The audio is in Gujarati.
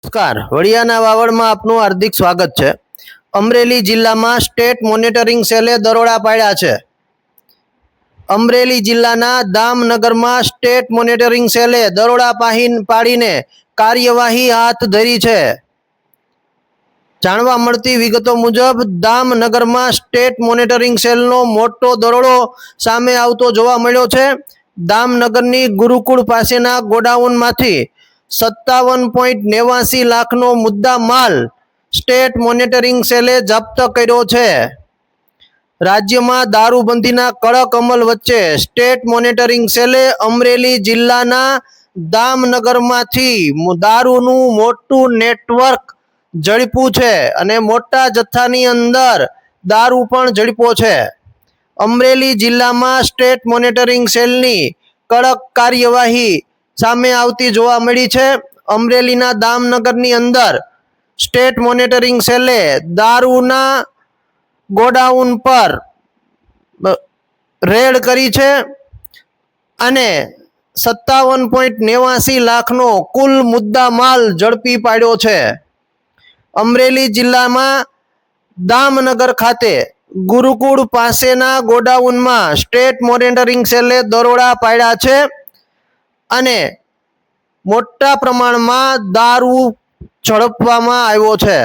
નમસ્કાર, વડિયાના વાવડમાં આપનું હાર્દિક સ્વાગત છે। અમરેલી જિલ્લામાં સ્ટેટ મોનિટરિંગ સેલે દરોડા પાડ્યા છે। અમરેલી જિલ્લાના દામનગરમાં સ્ટેટ મોનિટરિંગ સેલે દરોડા પાડીને કાર્યવાહી હાથ ધરી છે। જાણવા મળતી વિગતો મુજબ દામનગરમાં સ્ટેટ મોનિટરિંગ સેલનો મોટો દરોડો સામે આવતો જોવા મળ્યો છે। દામનગરની ગુરુકુળ પાસેના ગોડાઉનમાંથી 57.89 લાખનો મુદ્દા માલ સ્ટેટ મોનિટરિંગ સેલે જપ્ત કર્યો છે। રાજ્યમાં દારૂબંધીના કડક અમલ વચ્ચે સ્ટેટ મોનિટરિંગ સેલે અમરેલી જિલ્લાના દામનગરમાંથી દારૂનું મોટું નેટવર્ક ઝડપ્યું છે અને મોટા જથ્થાની અંદર દારૂ પણ ઝડપ્યો છે। અમરેલી જિલ્લામાં સ્ટેટ મોનિટરિંગ સેલની કડક કાર્યવાહી સામે આવતી જોવા મળી છે। અમરેલીના દામનગરની અંદર સ્ટેટ મોનિટરિંગ સેલે દારૂના ગોડાઉન પર રેડ કરી છે અને 57.89 લાખનો કુલ મુદ્દા માલ ઝડપી પાડ્યો છે। અમરેલી જિલ્લામાં દામનગર ખાતે ગુરુકુળ પાસેના ગોડાઉનમાં સ્ટેટ મોનિટરિંગ સેલે દરોડા પાડ્યા છે અને મોટા પ્રમાણમાં દારૂ ઝડપવામાં આવ્યો છે।